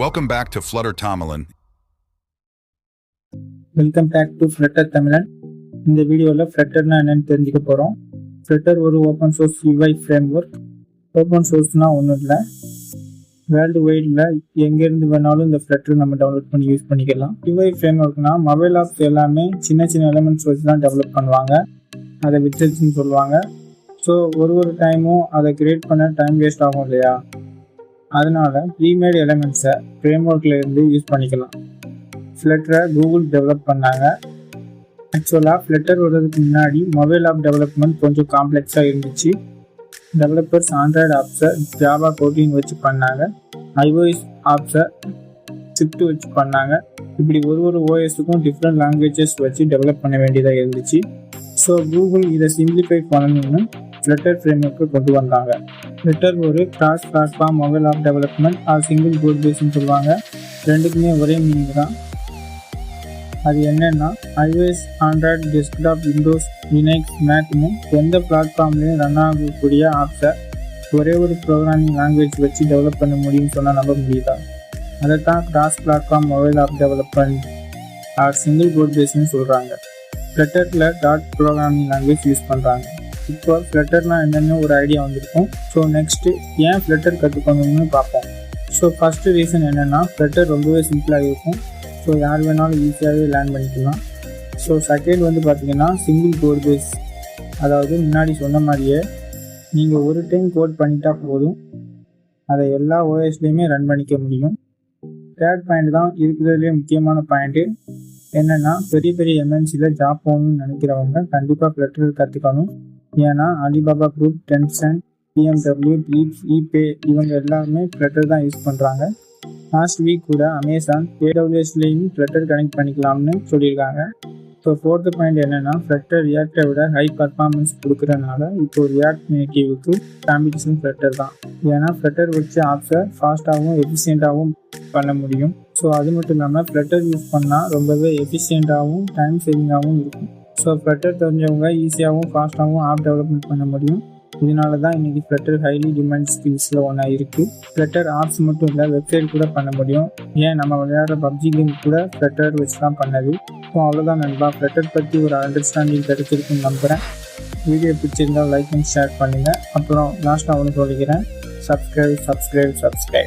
Welcome back to Flutter Tamilan. Welcome back to Flutter Tamilan. இந்த வீடியோவில் ஃப்ளட்டர்னா என்னன்னு தெரிஞ்சுக்க போகிறோம். ஃப்ளட்டர் ஒரு open source UI framework. Open சோர்ஸ்னால் ஒன்றும் இல்லை, வேர்ல்டு வைடில் எங்கேருந்து வேணாலும் இந்த ஃப்ளட்டர் நம்ம டவுன்லோட் பண்ணி யூஸ் பண்ணிக்கலாம். UI ஃப்ரேம் ஒர்க்னா மொபைல் ஆப்ஸ் எல்லாமே சின்ன சின்ன எலமெண்ட்ஸ் வச்சு தான் டெவலப் பண்ணுவாங்க, அதை விட்ஜெட்ஸ்னு சொல்லுவாங்க. ஸோ ஒரு டைமும் அதை கிரியேட் பண்ண டைம் வேஸ்ட் ஆகும் இல்லையா, அதனால ப்ரீமேட் எலமெண்ட்ஸை ஃப்ரேம் ஒர்க்கில் இருந்து யூஸ் பண்ணிக்கலாம். ஃப்ளட்டரை கூகுள் டெவலப் பண்ணாங்க. ஆக்சுவலாக ஃப்ளட்டர் வர்றதுக்கு முன்னாடி மொபைல் ஆப் டெவலப்மெண்ட் கொஞ்சம் காம்ப்ளெக்ஸாக இருந்துச்சு. டெவலப்பர்ஸ் ஆண்ட்ராய்டு ஆப்ஸை ஜாவா 14 வச்சு பண்ணாங்க, iOS ஆப்ஸை ஸ்விஃப்ட் வச்சு பண்ணாங்க. இப்படி ஒரு ஓஎஸுக்கும் டிஃப்ரெண்ட் லாங்குவேஜஸ் வச்சு டெவலப் பண்ண வேண்டியதாக இருந்துச்சு. ஸோ கூகுள் இதை சிம்பிளிஃபை பண்ணணும்னு ஃப்ளட்டர் ஃப்ரேம் ஒர்க்கை கொண்டு வந்தாங்க. ஃப்ளட்டர் ஒரு cross platform mobile app development or single code பேஸ்ன்னு சொல்லுவாங்க. ரெண்டுக்குமே ஒரே மீனிங் தான். அது என்னென்னா iOS, Android, desktop, Windows, Linux, மேக்னு எந்த பிளாட்ஃபார்ம்லேயும் ரன் ஆகக்கூடிய ஆப்ஸை ஒரே ஒரு ப்ரோக்ராமிங் லாங்குவேஜ் வச்சு டெவலப் பண்ண முடியும்னு சொன்னால் நம்ப முடியுதா? அதை தான் cross platform mobile app development or single code பேஸ்ன்னு சொல்கிறாங்க. ஃப்ளட்டரில் டாட் ப்ரோக்ராமிங் லாங்குவேஜ் யூஸ் பண்ணுறாங்க. இப்போ ஃப்ளட்டர்னால் என்னென்னு ஒரு ஐடியா வந்திருக்கும். ஸோ நெக்ஸ்ட்டு ஏன் ஃப்ளட்டர் கற்றுக்கணும்னு பார்ப்போம். ஸோ ஃபஸ்ட்டு ரீசன் என்னென்னா ஃப்ளட்டர் ரொம்பவே சிம்பிளாக இருக்கும். ஸோ யார் வேணாலும் ஈஸியாகவே லேர்ன் பண்ணிக்கலாம். ஸோ செகண்ட் பார்த்திங்கன்னா சிங்கிள் கோட் பேஸ், அதாவது முன்னாடி சொன்ன மாதிரியே நீங்கள் ஒரு டைம் கோட் பண்ணிட்டா போதும், அதை எல்லா ஓஎஸ்லேயுமே ரன் பண்ணிக்க முடியும். தேர்ட் பாயிண்ட் தான் இருக்கிறதுலே முக்கியமான பாயிண்ட்டு. என்னென்னா பெரிய எம்என்சியில் ஜாப் போகணும்னு நினைக்கிறவங்க கண்டிப்பாக ஃப்ளட்டர் கற்றுக்கணும். ஏன்னா Alibaba group, Tencent, BMW, ப்ளீப்ஸ், ePay இவங்க எல்லாருமே ஃப்ளட்டர் தான் யூஸ் பண்ணுறாங்க. லாஸ்ட் வீக் கூட அமேசான் AWSலேயும் ஃப்ளட்டர் கனெக்ட் பண்ணிக்கலாம்னு சொல்லியிருக்காங்க. ஸோ ஃபோர்த்து பாயிண்ட் என்னென்னா ஃப்ளட்டர் ரியாக்டை விட ஹை பர்ஃபார்மன்ஸ் கொடுக்குறதுனால இப்போ ரியாக்ட் நேட்டிவ்க்கு காம்படிஷன் ஃப்ளட்டர் தான். ஏன்னா ஃப்ளட்டர் வச்சு ஆப்ஸை ஃபாஸ்ட்டாகவும் எஃபிஷியண்ட்டாகவும் பண்ண முடியும். ஸோ அது மட்டும் இல்லாமல் ஃப்ளட்டர் யூஸ் பண்ணால் ரொம்பவே எஃபிஷியண்ட்டாகவும் டைம் சேவிங்காகவும் இருக்கும். ஸோ ஃப்ளட்டர் தெரிஞ்சவங்க ஈஸியாகவும் ஃபாஸ்ட்டாகவும் ஆப் டெவலப்மெண்ட் பண்ண முடியும். இதனால தான் இன்றைக்கி ஃப்ளட்டர் ஹைலி டிமாண்ட் ஸ்கில்ஸில் ஒன்றா இருக்குது. ஃப்ளட்டர் ஆப்ஸ் மட்டும் இல்லை, வெப்சைட் கூட பண்ண முடியும். ஏன் நம்ம விளையாடுற பப்ஜி கேம் கூட ஃப்ளட்டர் வச்சு தான் பண்ணது. ஸோ அவ்வளோதான் நண்பா, ஃப்ளட்டர் பற்றி ஒரு அண்டர்ஸ்டாண்டிங் கிடைச்சிருக்குன்னு நம்புகிறேன். வீடியோ பிடிச்சிருந்தால் லைக் அண்ட் ஷேர் பண்ணுங்கள். அப்புறம் லாஸ்ட்டாக ஒன்று சொல்லிக்கிறேன், சப்ஸ்கிரைப்.